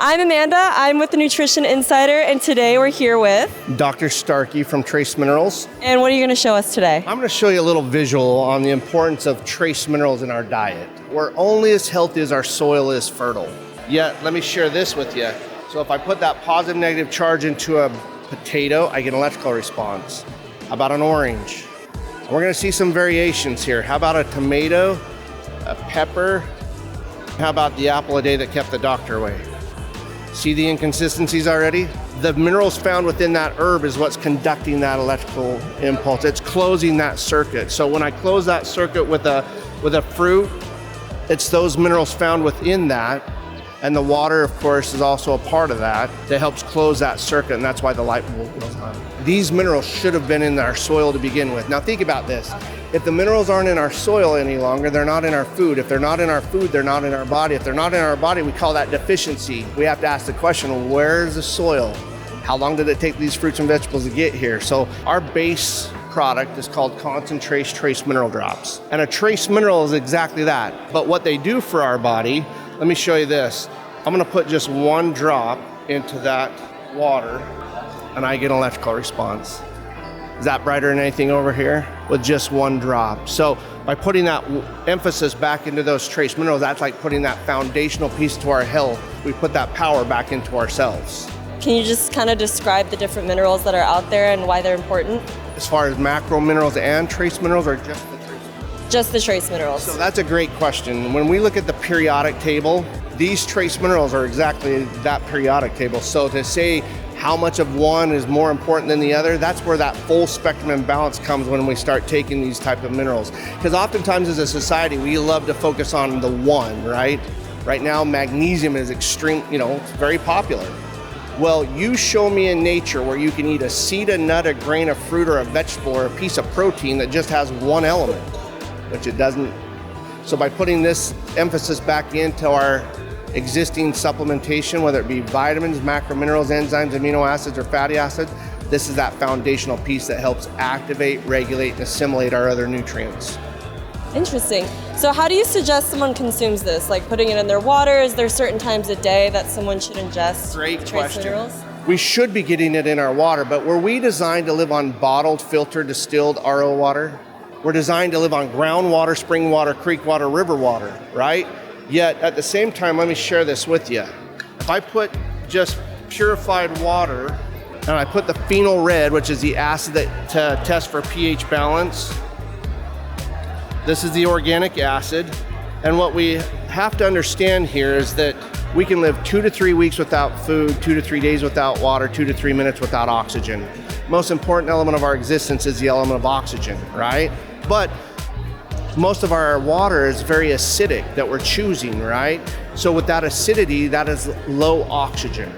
I'm Amanda. I'm with the Nutrition Insider, and today we're here with Dr. Starkey from Trace Minerals. And what are you going to show us today? I'm going to show you a little visual on the importance of trace minerals in our diet. We're only as healthy as our soil is fertile. Yet, let me share this with you. So if I put that positive negative charge into a potato, I get an electrical response. How about an orange? We're going to see some variations here. How about a tomato, a pepper? How about the apple a day that kept the doctor away? See the inconsistencies already? The minerals found within that herb is what's conducting that electrical impulse. It's closing that circuit. So when I close that circuit with a fruit, it's those minerals found within that. And the water, of course, is also a part of that helps close that circuit, and that's why the light bulb goes on. These minerals should have been in our soil to begin with. Now think about this. If the minerals aren't in our soil any longer, they're not in our food. If they're not in our food, they're not in our body. If they're not in our body, we call that deficiency. We have to ask the question, where's the soil? How long did it take these fruits and vegetables to get here? So our base product is called concentrate trace mineral drops. And a trace mineral is exactly that. But what they do for our body, let me show you this. I'm gonna put just one drop into that water and I get an electrical response. Is that brighter than anything over here? With just one drop. So by putting that emphasis back into those trace minerals, that's like putting that foundational piece to our health. We put that power back into ourselves. Can you just kind of describe the different minerals that are out there and why they're important? As far as macro minerals and trace minerals, or just the trace minerals? Just the trace minerals. So that's a great question. When we look at the periodic table, these trace minerals are exactly that periodic table. So to say how much of one is more important than the other, that's where that full spectrum imbalance comes when we start taking these type of minerals. Because oftentimes as a society, we love to focus on the one, right? Right now, magnesium is extreme, it's very popular. Well, you show me in nature where you can eat a seed, a nut, a grain, a fruit, or a vegetable, or a piece of protein that just has one element, which it doesn't. So by putting this emphasis back into our existing supplementation, whether it be vitamins, macro minerals, enzymes, amino acids, or fatty acids, this is that foundational piece that helps activate, regulate, and assimilate our other nutrients. Interesting. So how do you suggest someone consumes this? Like putting it in their water? Is there certain times a day that someone should ingest Great trace question. minerals? We should be getting it in our water, but were we designed to live on bottled, filtered, distilled RO water? We're designed to live on groundwater, spring water, creek water, river water, right? Yet at the same time, let me share this with you. If I put just purified water and I put the phenol red, which is the acid that to test for pH balance, this is the organic acid. And what we have to understand here is that we can live 2 to 3 weeks without food, 2 to 3 days without water, 2 to 3 minutes without oxygen. Most important element of our existence is the element of oxygen, right? But most of our water is very acidic that we're choosing, right? So with that acidity, that is low oxygen,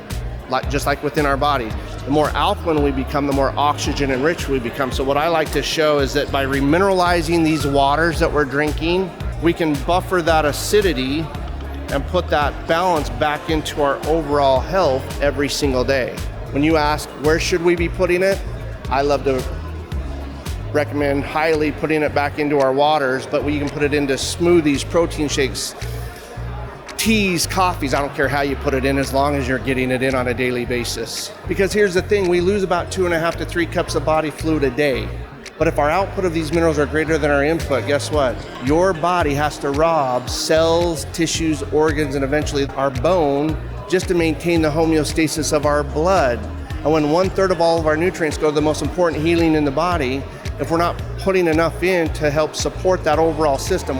just like within our body. The more alkaline we become, the more oxygen enriched we become. So what I like to show is that by remineralizing these waters that we're drinking, we can buffer that acidity and put that balance back into our overall health every single day. When you ask, where should we be putting it? I love to recommend highly putting it back into our waters, but we can put it into smoothies, protein shakes, teas, coffees. I don't care how you put it in as long as you're getting it in on a daily basis. Because here's the thing, we lose about 2.5 to 3 cups of body fluid a day. But if our output of these minerals are greater than our input, guess what? Your body has to rob cells, tissues, organs, and eventually our bone just to maintain the homeostasis of our blood. And when 1/3 of all of our nutrients go to the most important healing in the body, if we're not putting enough in to help support that overall system,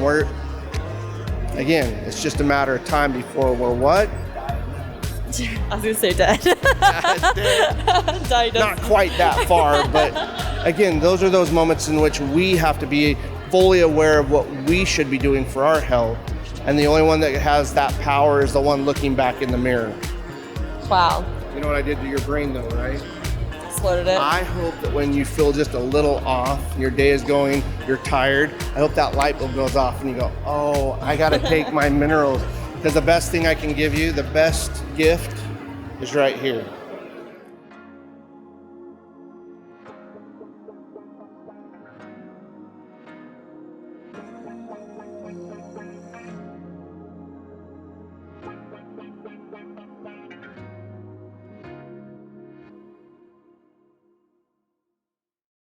again, it's just a matter of time before we're what? I was gonna say dead. Not quite that far, but again, those are those moments in which we have to be fully aware of what we should be doing for our health. And the only one that has that power is the one looking back in the mirror. Wow. You know what I did to your brain though, right? Exploded it. I hope that when you feel just a little off, your day is going, you're tired, I hope that light bulb goes off and you go, oh, I gotta take my minerals. Because the best thing I can give you, the best gift is right here.